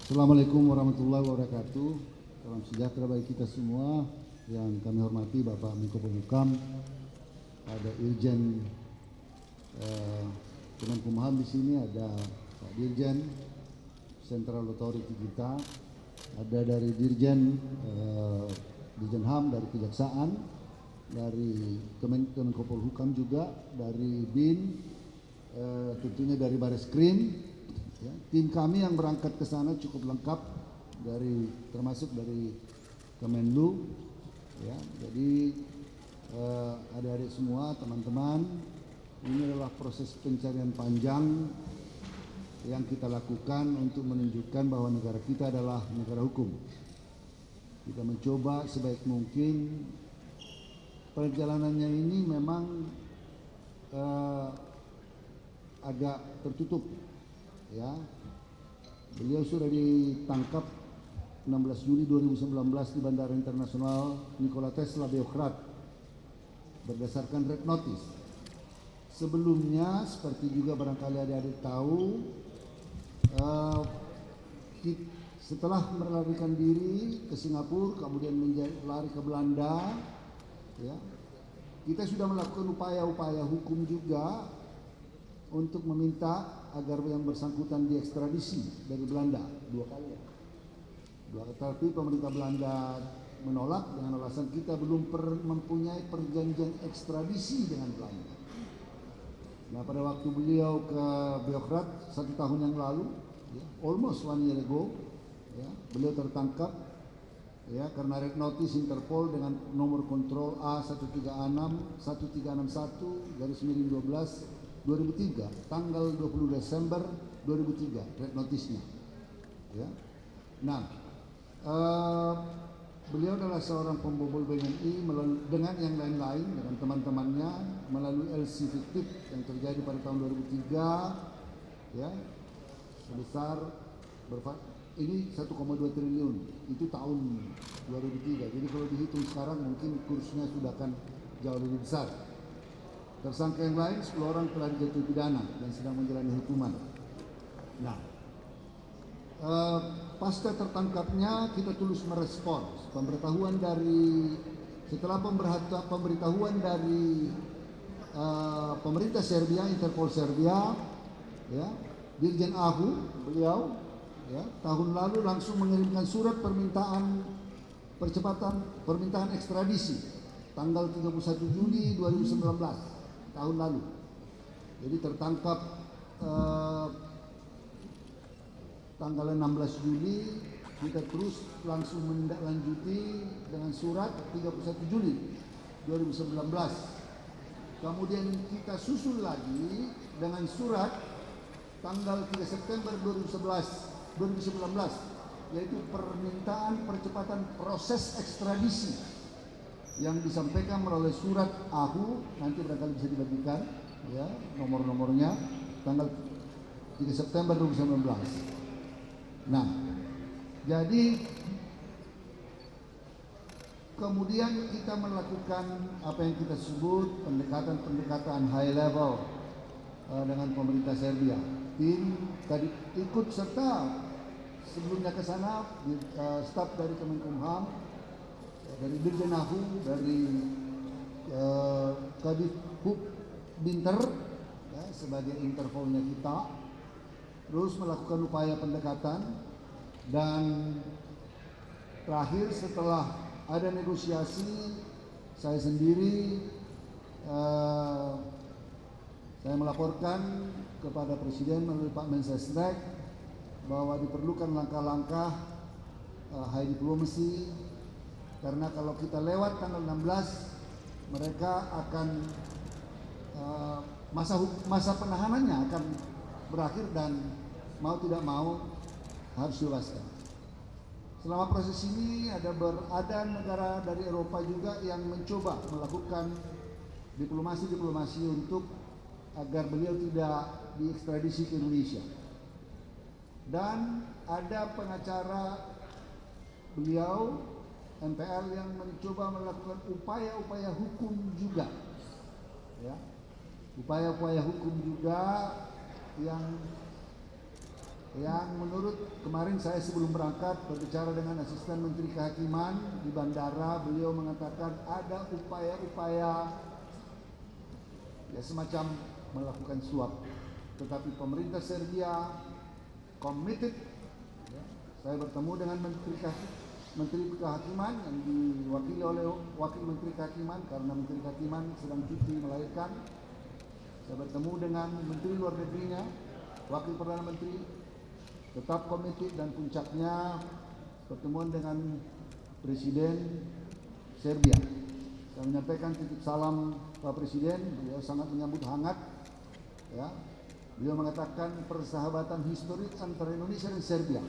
Assalamualaikum warahmatullahi wabarakatuh. Salam sejahtera bagi kita semua. Yang kami hormati Bapak Menko Polhukam, ada Irjen Kemenkumham di sini, ada Pak Dirjen Central Authority kita, ada dari Dirjen HAM dari Kejaksaan, dari Menko Polhukam juga, dari BIN, tentunya dari Bareskrim. Ya, tim kami yang berangkat ke sana cukup lengkap, termasuk dari Kemenlu. Ya, jadi adik-adik semua, teman-teman, ini adalah proses pencarian panjang yang kita lakukan untuk menunjukkan bahwa negara kita adalah negara hukum. Kita mencoba sebaik mungkin. Perjalanannya ini memang agak tertutup. Ya, beliau sudah ditangkap 16 Juli 2019 di Bandara Internasional Nikola Tesla Beograd berdasarkan red notice. Sebelumnya, seperti juga barangkali adik-adik tahu, setelah melarikan diri ke Singapura, kemudian lari ke Belanda, ya, kita sudah melakukan upaya-upaya hukum juga untuk meminta agar yang bersangkutan diekstradisi dari Belanda 2 kali. Tapi pemerintah Belanda menolak dengan alasan kita belum mempunyai perjanjian ekstradisi dengan Belanda. Nah, pada waktu beliau ke Beograd 1 tahun yang lalu, ya, almost 1 year ago, ya, beliau tertangkap, ya, karena red notice Interpol dengan nomor kontrol A13611/12 2003, tanggal 20 Desember 2003, red notice-nya. Ya. Nah, beliau adalah seorang pembobol BNI dengan yang lain-lain, dengan teman-temannya, melalui LC fiktif yang terjadi pada tahun 2003, ya, sebesar ini 1,2 triliun, itu tahun 2003. Jadi kalau dihitung sekarang mungkin kursnya sudah akan jauh lebih besar. Tersangka yang lain 10 orang telah dijatuhi pidana dan sedang menjalani hukuman. Nah, pasca tertangkapnya kita terus merespons setelah pemberitahuan dari pemerintah Serbia, Interpol Serbia, ya, Dirjen AHU beliau, ya, tahun lalu langsung mengirimkan surat permintaan ekstradisi tanggal 31 Juli 2019 tahun lalu. Jadi tertangkap tanggal 16 Juli, kita terus langsung menindaklanjuti dengan surat 31 Juli 2019. Kemudian kita susul lagi dengan surat tanggal 3 September 2019, yaitu permintaan percepatan proses ekstradisi yang disampaikan melalui surat AHU, nanti barangkali bisa dibagikan, ya, nomor-nomornya, tanggal 3 September 2019. Nah, jadi kemudian kita melakukan apa yang kita sebut pendekatan high level dengan pemerintah Serbia. Tim tadi ikut serta sebelumnya ke sana, staf dari Kemenkumham, dari Dirjen AHU, dari Kadif Hub Binter, ya, sebagai Interpolnya kita, terus melakukan upaya pendekatan, dan terakhir setelah ada negosiasi, saya sendiri saya melaporkan kepada Presiden melalui Pak Mensesnek bahwa diperlukan langkah-langkah high diplomacy. Karena kalau kita lewat tanggal 16, mereka akan masa penahanannya akan berakhir dan mau tidak mau harus dilepaskan. Selama proses ini ada negara dari Eropa juga yang mencoba melakukan diplomasi untuk agar beliau tidak diekstradisi ke Indonesia. Dan ada pengacara beliau MPL yang mencoba melakukan upaya-upaya hukum juga, ya, upaya-upaya hukum juga yang yang menurut kemarin saya sebelum berangkat berbicara dengan asisten Menteri Kehakiman di bandara, beliau mengatakan ada upaya-upaya ya semacam melakukan suap, tetapi pemerintah Serbia committed. Ya, saya bertemu dengan Menteri Kehakiman yang diwakili oleh Wakil Menteri Kehakiman karena Menteri Kehakiman sedang cuti melahirkan. Saya bertemu dengan Menteri Luar Negerinya, Wakil Perdana Menteri, tetap komited, dan puncaknya pertemuan dengan Presiden Serbia. Saya menyampaikan titip salam Pak Presiden, beliau sangat menyambut hangat. Ya, beliau mengatakan persahabatan historis antara Indonesia dan Serbia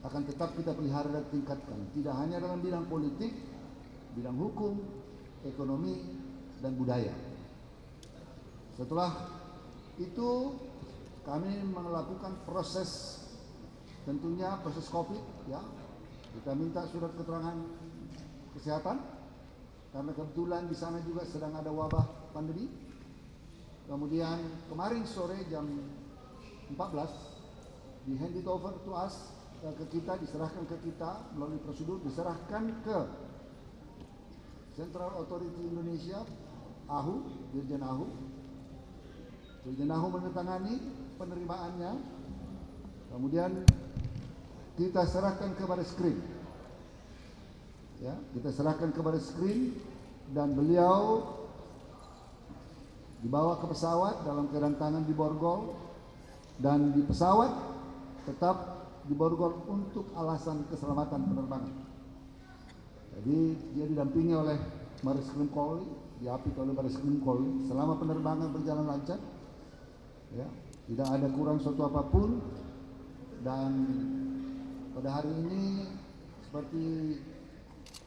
akan tetap kita pelihara dan tingkatkan, tidak hanya dalam bidang politik, bidang hukum, ekonomi, dan budaya. Setelah itu kami melakukan proses, tentunya proses COVID, ya. Kita minta surat keterangan kesehatan karena kebetulan di sana juga sedang ada wabah pandemi. Kemudian kemarin sore jam 14 di hand it over to us, ke kita, diserahkan ke kita melalui prosedur, diserahkan ke Central Authority Indonesia, AHU, Dirjen AHU. Dirjen AHU menandatangani penerimaannya, kemudian kita serahkan kepada Baris-Krim. Ya, kita serahkan kepada Baris-Krim dan beliau dibawa ke pesawat dalam keadaan tangan di borgol, dan di pesawat tetap di borgol untuk alasan keselamatan penerbangan. Jadi dia didampingi oleh Baris-Krim Polri, diapit oleh Baris-Krim Polri selama penerbangan berjalan lancar. Ya, tidak ada kurang suatu apapun, dan pada hari ini seperti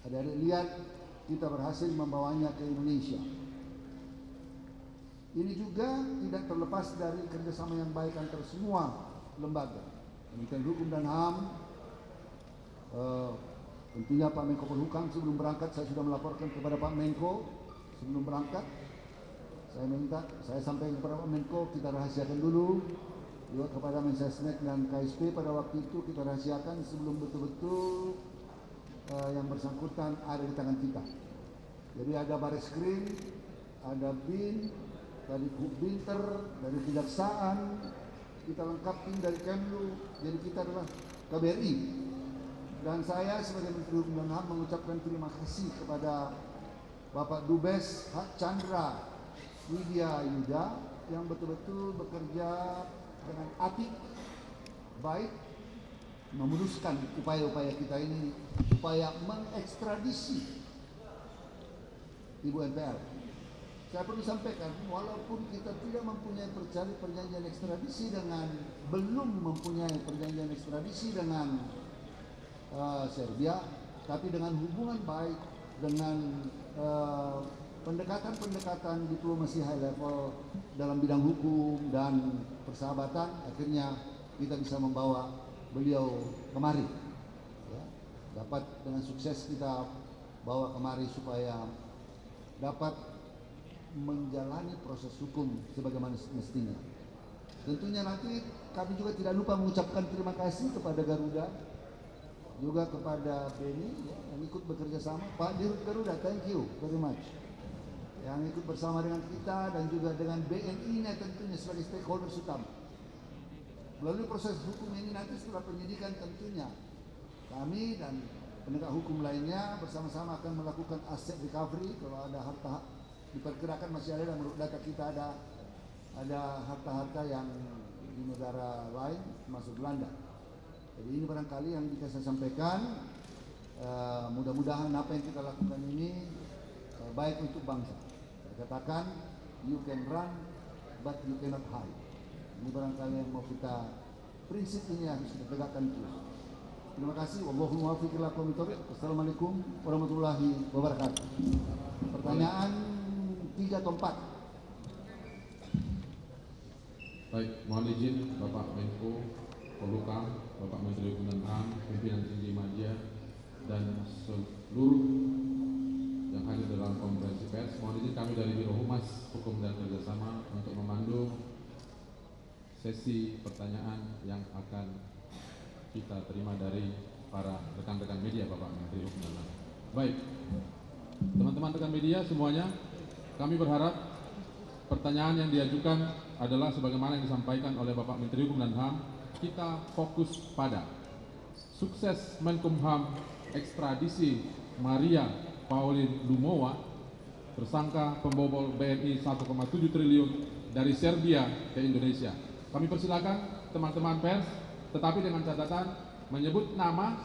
adik-adik lihat, kita berhasil membawanya ke Indonesia. Ini juga tidak terlepas dari kerjasama yang baik antara semua lembaga, Kementerian Hukum dan HAM. Tentunya Pak Menko Polhukam sebelum berangkat saya sudah melaporkan kepada Pak Menko sebelum berangkat. Saya sampaikan kepada Pak Menko, kita rahasiakan dulu, juga kepada Mensesnek dan KSP pada waktu itu kita rahasiakan sebelum betul-betul yang bersangkutan ada di tangan kita. Jadi ada Baris-Krim, ada BIN, dari Binter, dari Kejaksaan, kita lengkapin dari Kemlu, jadi kita adalah KBRI. Dan saya sebagai Menteri Hukum dan HAM mengucapkan terima kasih kepada Bapak Dubes Chandra Widya Yuda yang betul-betul bekerja dengan apik, baik, memuluskan upaya-upaya kita ini, upaya mengekstradisi Ibu NPR. Saya perlu sampaikan, walaupun kita tidak mempunyai perjanjian ekstradisi dengan, belum mempunyai perjanjian ekstradisi dengan Serbia, tapi dengan hubungan baik, dengan pendekatan-pendekatan diplomasi high level dalam bidang hukum dan persahabatan, akhirnya kita bisa membawa beliau kemari. Ya, dapat dengan sukses kita bawa kemari supaya dapat menjalani proses hukum sebagaimana mestinya. Tentunya nanti kami juga tidak lupa mengucapkan terima kasih kepada Garuda, juga kepada Beni ya, yang ikut bekerja sama. Pak Dirut Garuda, thank you very much, yang ikut bersama dengan kita, dan juga dengan BNI-nya tentunya sebagai stakeholder utama. Melalui proses hukum ini nanti setelah penyidikan, tentunya kami dan penegak hukum lainnya bersama-sama akan melakukan aset recovery. Kalau ada harta, diperkirakan masih ada, dan menurut data kita ada harta-harta yang di negara lain termasuk Belanda. Jadi ini barangkali yang bisa saya sampaikan. Mudah-mudahan apa yang kita lakukan ini baik untuk bangsa. Saya katakan, you can run but you cannot hide. Ini barangkali yang mau kita, prinsip ini harus kita tegakkan terus. Terima kasih. Wallahul muwaffiq ila aqwamit thoriq. Assalamualaikum warahmatullahi wabarakatuh. Pertanyaan 3 atau 4. Baik, mohon izin Bapak Menko Polhukam, Bapak Menteri Hukum dan HAM, pimpinan tinggi media, dan seluruh yang hadir dalam konferensi pers. Mohon izin kami dari Biro Humas Hukum dan Kerjasama untuk memandu sesi pertanyaan yang akan kita terima dari para rekan-rekan media, Bapak Menteri Hukum dan HAM. Baik, teman-teman rekan media semuanya, kami berharap pertanyaan yang diajukan adalah sebagaimana yang disampaikan oleh Bapak Menteri Hukum dan HAM. Kita fokus pada sukses Menkumham ekstradisi Maria Pauline Lumowa, tersangka pembobol BNI 1,7 triliun dari Serbia ke Indonesia. Kami persilakan teman-teman pers, tetapi dengan catatan menyebut nama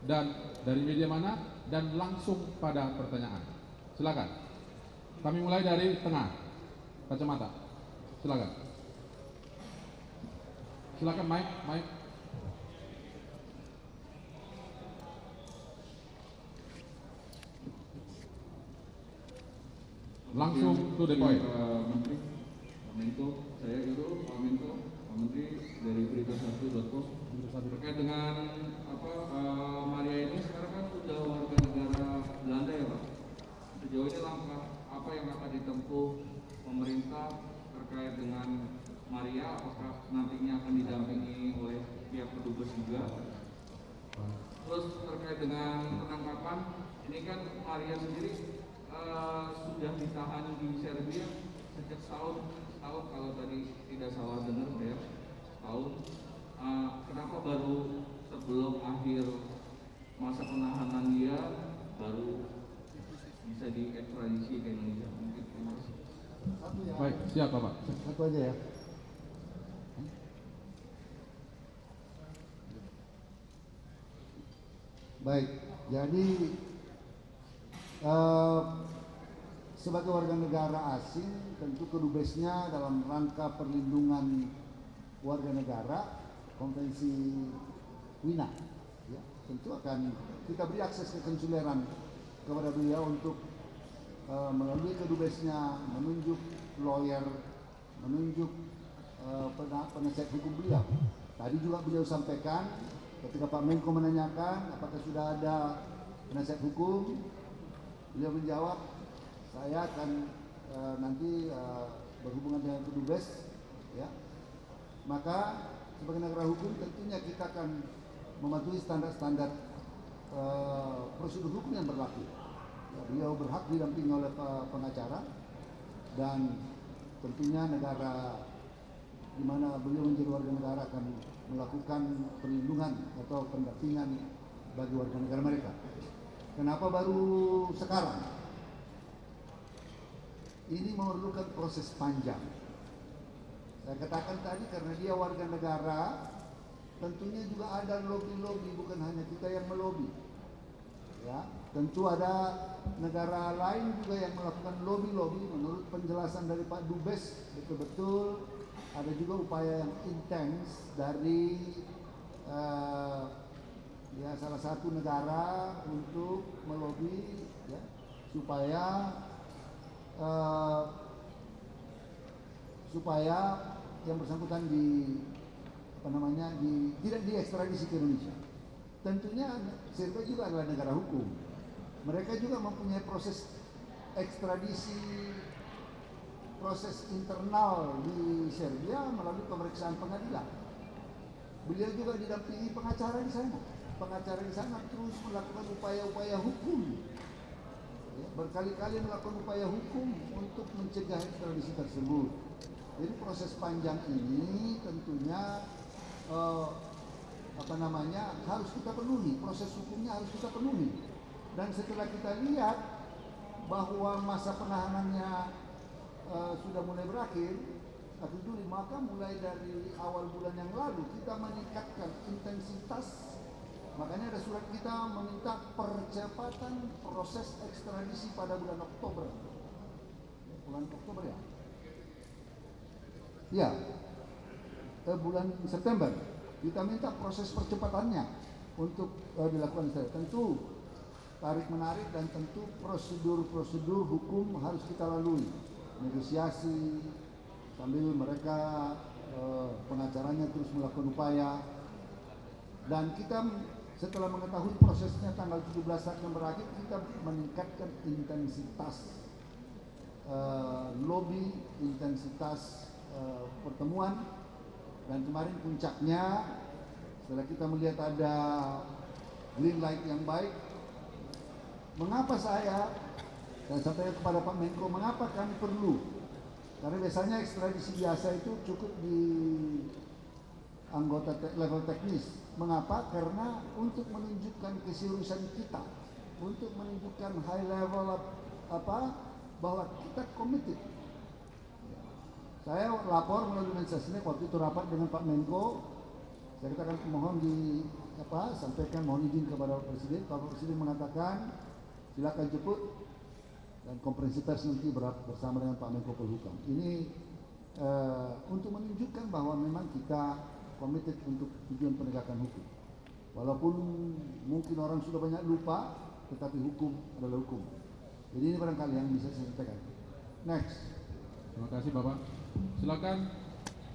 dan dari media mana dan langsung pada pertanyaan. Silakan. Kami mulai dari tengah kacamata. Silakan. Silakan Mike. Langsung to the point. Menteri, Pak Menko, saya itu Pak Menko, Pak Menteri dari berita1.com terkait dengan Maria ini sekarang kan sudah warga negara Belanda ya Pak. Sejauh ini langkah apa yang akan ditempuh pemerintah terkait dengan Maria? Apakah nantinya akan didampingi oleh pihak kedubes juga? Terus terkait dengan penangkapan, ini kan Maria sendiri sudah ditahan di Serbia sejak tahun kalau tadi tidak salah dengar ya, tahun. Kenapa baru sebelum akhir masa penahanan dia baru bisa diekstradisi ke Indonesia? Mungkin terima kasih. Baik, siap Bapak. Satu aja ya. Baik, jadi sebagai warga negara asing, tentu kedubesnya dalam rangka perlindungan warga negara, Konvensi Wina, ya, tentu akan kita beri akses kekonsuleran kepada beliau untuk melalui kedubesnya menunjuk lawyer, menunjuk penasihat hukum beliau. Tadi juga beliau sampaikan ketika Pak Menko menanyakan apakah sudah ada penasihat hukum, beliau menjawab, saya akan nanti berhubungan dengan kedubes, ya. Maka sebagai negara hukum tentunya kita akan mematuhi standar-standar prosedur hukum yang berlaku. Ya, beliau berhak didampingi oleh pengacara dan tentunya negara di mana beliau menjadi warga negara akan melakukan perlindungan atau pendampingan bagi warga negara mereka. Kenapa baru sekarang? Ini memerlukan proses panjang. Saya katakan tadi karena dia warga negara, tentunya juga ada lobby-lobby, bukan hanya kita yang melobi. Ya, tentu ada negara lain juga yang melakukan lobby-lobby. Menurut penjelasan dari Pak Dubes, betul-betul ada juga upaya yang intens dari ya salah satu negara untuk melobi, ya, supaya yang bersangkutan tidak diekstradisi ke Indonesia. Tentunya Serbia juga adalah negara hukum. Mereka juga mempunyai proses ekstradisi, proses internal di Serbia melalui pemeriksaan pengadilan. Beliau juga didampingi pengacara di sana. Pengacara di sana terus melakukan upaya-upaya hukum. Ya, berkali-kali melakukan upaya hukum untuk mencegah ekstradisi tersebut. Jadi proses panjang ini tentunya harus kita penuhi, proses hukumnya harus kita penuhi. Dan setelah kita lihat bahwa masa penahanannya sudah mulai berakhir, maka mulai dari awal bulan yang lalu kita meningkatkan intensitas. Makanya ada surat kita meminta percepatan proses ekstradisi pada bulan Oktober. Bulan Oktober ya? Ya, bulan September kita minta proses percepatannya untuk dilakukan. Tentu tarik menarik dan tentu prosedur hukum harus kita lalui, negosiasi sambil mereka pengacaranya terus melakukan upaya, dan kita setelah mengetahui prosesnya tanggal 17 September berakhir, kita meningkatkan intensitas lobby, intensitas pertemuan Dan kemarin puncaknya setelah kita melihat ada green light yang baik, mengapa saya sampaikan kepada Pak Menko, mengapa kami perlu? Karena biasanya ekstradisi biasa itu cukup di anggota level teknis. Mengapa? Karena untuk menunjukkan keseriusan kita, untuk menunjukkan high level bahwa kita committed. Saya lapor melalui Mensesnek waktu itu rapat dengan Pak Menko. Saya katakan mohon sampaikan, mohon izin kepada Presiden. Pak Presiden mengatakan silakan jemput dan konferensi pers nanti bersama dengan Pak Menko Polhukam. Ini untuk menunjukkan bahwa memang kita committed untuk tujuan penegakan hukum. Walaupun mungkin orang sudah banyak lupa, tetapi hukum adalah hukum. Jadi ini barangkali yang bisa saya sampaikan. Next. Terima kasih Bapak. Silakan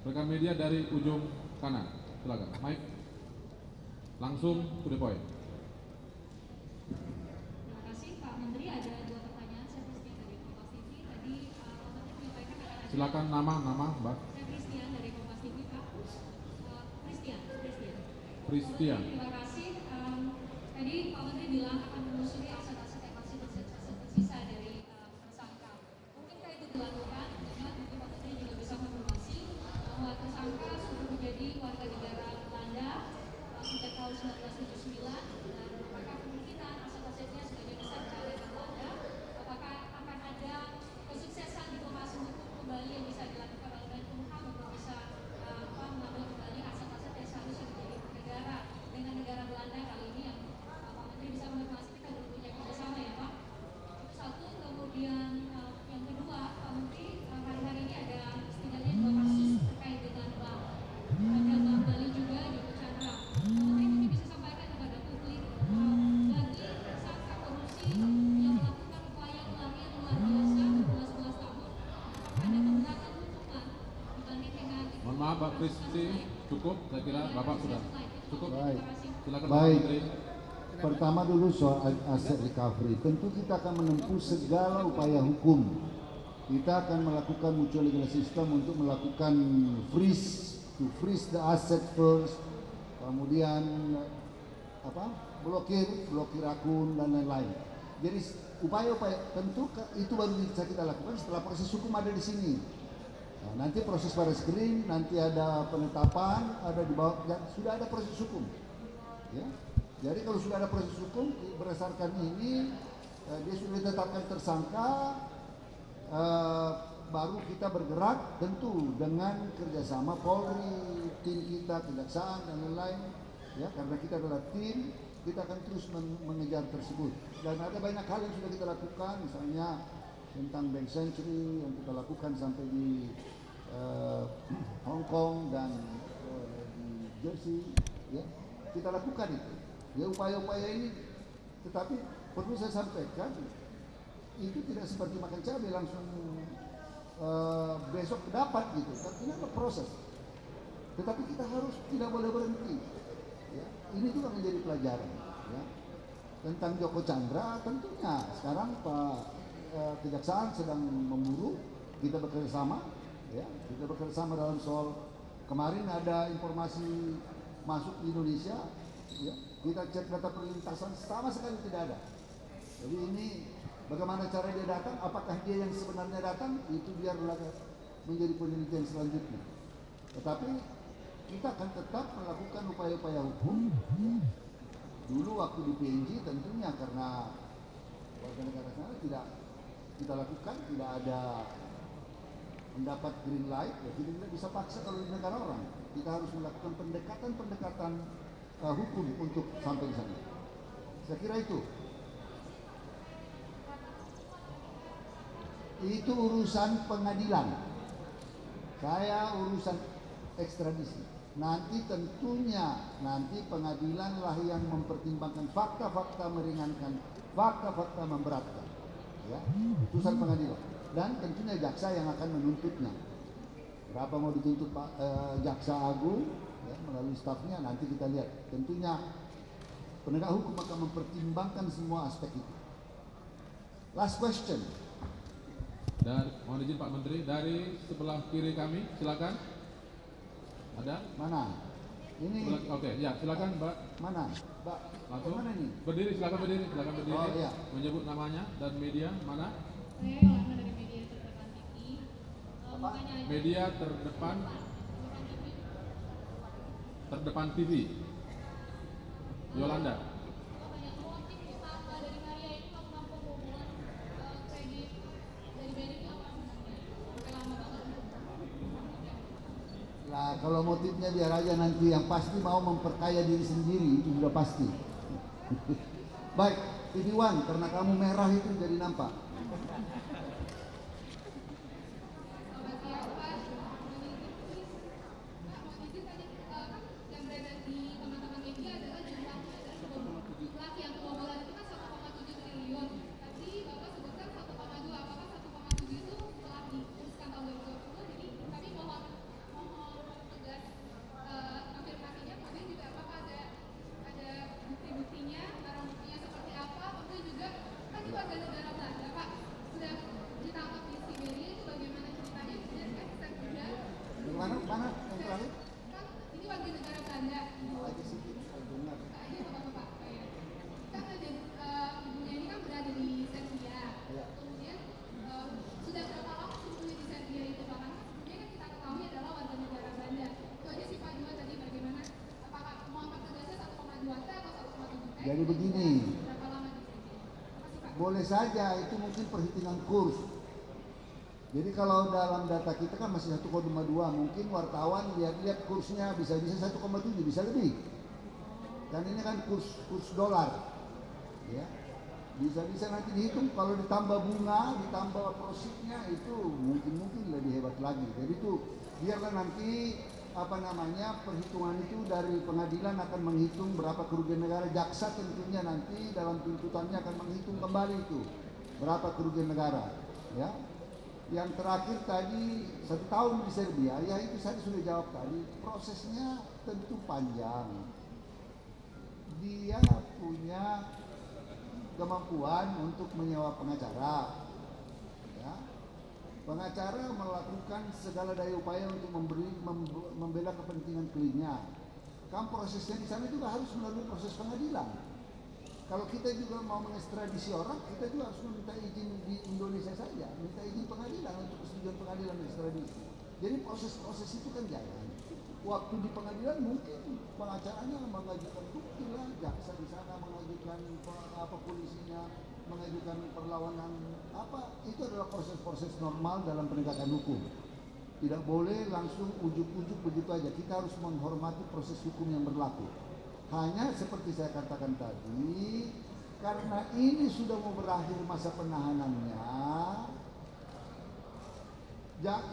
rekan media dari ujung kanan. Silakan. Mike. Langsung to the point. Terima kasih Pak Menteri. Ada 2 pertanyaan. Saya Christian dari Kompas TV. Tadi Pak Menteri menyampaikan akan ada. Silakan nama Mbak. Saya Christian dari Kompas TV Pak. Christian. Terima kasih. Tadi Pak Menteri bilang akan menelusuri aset-aset yang masih tersisa dari tersangka. Mungkinkah itu dilakukan? Karena mungkin Pak Menteri juga bisa konfirmasi bahwa tersangka sudah menjadi warga negara Belanda sejak tahun 1979 dan apakah kemungkinan aset-asetnya sebagian besar berada di Belanda? Apakah akan ada kesuksesan diplomasi hukum kembali yang bisa dilakukan oleh Menkumham untuk bisa mengambil kembali aset-aset yang seharusnya menjadi negara dengan negara Belanda kali ini yang Pak Menteri bisa menginformasi kita belum punya kerjasama ya Pak. Itu satu. Kemudian yang kedua, Pak Menteri hari-hari ini ada setidaknya 2 kasus terkait dengan bank. Ada Bank Bali juga di Chandra. Pak Menteri mungkin bisa sampaikan kepada publik bagi tersangka korupsi yang melakukan upaya pelarian luar biasa 11 tahun, apakah ada pemberatan hukuman dibanding dengan Mohon maaf Pak Kristi, cukup. Saya kira Bapak sudah cukup. Baik. Silakan Pak Baik. Menteri. Pertama dulu soal aset recovery. Tentu kita akan menempuh segala upaya hukum. Kita akan melakukan mutual legal system untuk melakukan freeze the asset first. Kemudian blokir akun dan lain-lain. Jadi upaya-upaya tentu itu baru bisa kita lakukan setelah proses hukum ada di sini. Nah, nanti proses baris krim, nanti ada penetapan, ada di bawah, ya, sudah ada proses hukum. Ya. Jadi kalau sudah ada proses hukum berdasarkan ini dia sudah ditetapkan tersangka, baru kita bergerak tentu dengan kerjasama Polri, tim kita, kejaksaan dan lain-lain. Ya, karena kita adalah tim, kita akan terus mengejar tersebut. Dan ada banyak hal yang sudah kita lakukan, misalnya tentang Bank Century yang kita lakukan sampai di Hong Kong dan di Jersey, ya kita lakukan itu. Ya upaya-upaya ini, tetapi perlu saya sampaikan itu tidak seperti makan cabai langsung besok dapat gitu. Kan ini adalah proses. Tetapi kita harus tidak boleh berhenti. Ya, ini juga menjadi pelajaran. Ya. Tentang Joko Chandra tentunya sekarang Pak Kejaksaan sedang memburu, kita bekerja sama. Ya, kita bekerja sama dalam soal kemarin ada informasi masuk di Indonesia. Ya, kita cek data perlintasan sama sekali tidak ada. Jadi ini bagaimana cara dia datang, apakah dia yang sebenarnya datang, itu biarlah menjadi penelitian selanjutnya. Tetapi kita akan tetap melakukan upaya-upaya hukum. Dulu waktu di PNG tentunya karena warga negara sana tidak kita lakukan, tidak ada mendapat green light, ya kita tidak bisa paksa kalau di negara orang. Kita harus melakukan pendekatan hukum untuk sampai di sana. Saya kira itu urusan pengadilan. Saya urusan ekstradisi. Nanti tentunya pengadilan lah yang mempertimbangkan fakta-fakta meringankan, fakta-fakta memberatkan. Ya, putusan pengadilan. Dan tentunya jaksa yang akan menuntutnya. Berapa mau dituntut Pak Jaksa Agung, ya, melalui stafnya nanti kita lihat. Tentunya penegak hukum akan mempertimbangkan semua aspek itu. Last question. Dan mohon izin Pak Menteri, dari sebelah kiri kami, silakan. Ada? Mana? Ini. Oke, ya silakan Mbak. Mana? Mbak, Langsung. mana ini? Berdiri, silakan berdiri. Oh, iya. Menyebut namanya dan media mana? Saya Yolanda dari media terdepan TV. Media terdepan TV. Yolanda. Motif utama dari Maria ini melakukan pembobolan kredit dari BRI apa sebenarnya? Sampai lama banget. Nah, kalau motifnya biar aja nanti, yang pasti mau memperkaya diri sendiri itu sudah pasti. Baik, TV One, karena kamu merah itu jadi nampak. Selamat siang Pak. Itu tadi yang beredar di teman-teman media adalah jumlahnya adalah jumlah yang pembobolan itu kan 1,7 triliun. Tapi Bapak sebutkan 1,2. Apakah 1,7 itu telah diteruskan tahun 2020? Jadi kami mohon tegas konfirmasinya. Kemudian juga apakah ada bukti-buktinya, barang buktinya seperti apa? Kemudian juga kan itu warga negara Belanda Pak sudah ditangkap di Siberia, itu bagaimana ceritanya? Kemudian kan kita juga Mana yang terakhir? kan ini warga negara Belanda. Lagi sedikit, saya dengar. Ini Bapak-bapak, kan ada ibunya ini kan berada di Serbia. Ya. Kemudian sudah berapa lama sebetulnya di Serbia itu Pak? Karena sebetulnya kan kita ketahui adalah warga negara Belanda. Itu aja sih Pak dua tadi bagaimana? Apakah mau angkat tegasnya 1,2 T atau 1,7 T? Jadi begini. Berapa lama di Serbia? Makasih Pak. Boleh saja itu mungkin perhitungan kurs. Jadi kalau dalam data kita kan masih 1,2, mungkin wartawan lihat-lihat kursnya bisa-bisa 1,7, bisa lebih. Kan ini kan kurs dolar. Ya. Bisa-bisa nanti dihitung kalau ditambah bunga, ditambah prosesnya itu mungkin lebih hebat lagi. Jadi itu biarlah nanti perhitungan itu dari pengadilan akan menghitung berapa kerugian negara. Jaksa tentunya nanti dalam tuntutannya akan menghitung kembali itu berapa kerugian negara. Ya. Yang terakhir tadi 1 tahun di Serbia, ya itu saya sudah jawab tadi, prosesnya tentu panjang. Dia punya kemampuan untuk menyewa pengacara. Ya. Pengacara melakukan segala daya upaya untuk membela kepentingan kliennya. Kan prosesnya di sana juga harus melalui proses pengadilan. Kalau kita juga mau mengekstradisi orang, kita juga harus meminta izin di Indonesia saja, minta izin pengadilan untuk persetujuan pengadilan ekstradisi. Jadi proses-proses itu kan jalan. Waktu di pengadilan mungkin pengacaranya mengajukan bukti lah, jaksa di sana mengajukan polisinya mengajukan perlawanan itu adalah proses-proses normal dalam penegakan hukum. Tidak boleh langsung ujuk-ujuk begitu aja. Kita harus menghormati proses hukum yang berlaku. Hanya seperti saya katakan tadi, karena ini sudah mau berakhir masa penahanannya,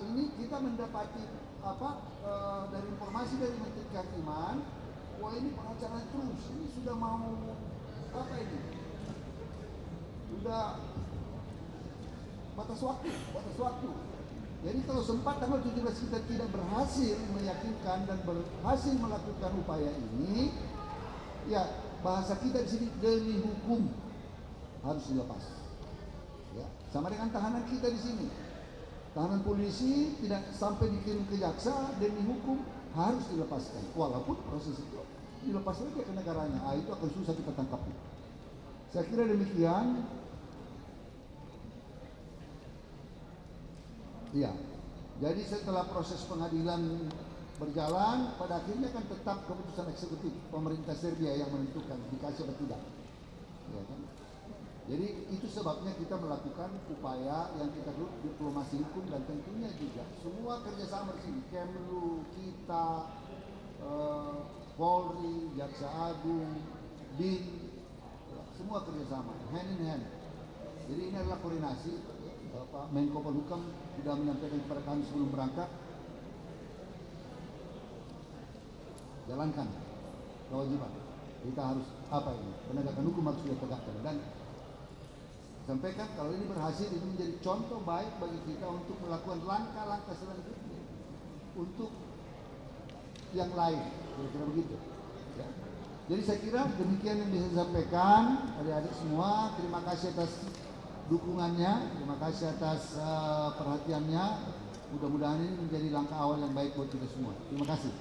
ini kita mendapati dari informasi dari Menteri Kehakiman, wah ini pengacara terus, ini sudah mau sudah batas waktu. Jadi kalau sempat tanggal 17 kita tidak berhasil meyakinkan dan berhasil melakukan upaya ini, ya bahasa kita di sini demi hukum harus dilepas. Ya, sama dengan tahanan kita di sini. Tahanan polisi tidak sampai dikirim ke jaksa, demi hukum harus dilepaskan. Walaupun proses itu dilepas lagi ke negaranya, itu akan susah kita tangkap. Saya kira demikian. Ya, jadi setelah proses pengadilan berjalan, pada akhirnya kan tetap keputusan eksekutif pemerintah Serbia yang menentukan dikasih atau tidak. Ya kan? Jadi itu sebabnya kita melakukan upaya yang kita sebut diplomasi hukum, dan tentunya juga semua kerjasama di sini, Kemlu, kita, Polri, Jaksa Agung, BIN, ya, semua kerjasama, hand in hand. Jadi ini adalah koordinasi. Pak Menko Polhukam sudah menyampaikan kepada kami sebelum berangkat, jalankan kewajiban. Kita harus penegakan hukum harus kita tegakkan, dan sampaikan kalau ini berhasil, ini menjadi contoh baik bagi kita untuk melakukan langkah-langkah selanjutnya untuk yang lain, kira-kira begitu. Ya. Jadi saya kira demikian yang bisa saya sampaikan, adik-adik semua. Terima kasih atas dukungannya, terima kasih atas perhatiannya. Mudah-mudahan ini menjadi langkah awal yang baik buat kita semua. Terima kasih.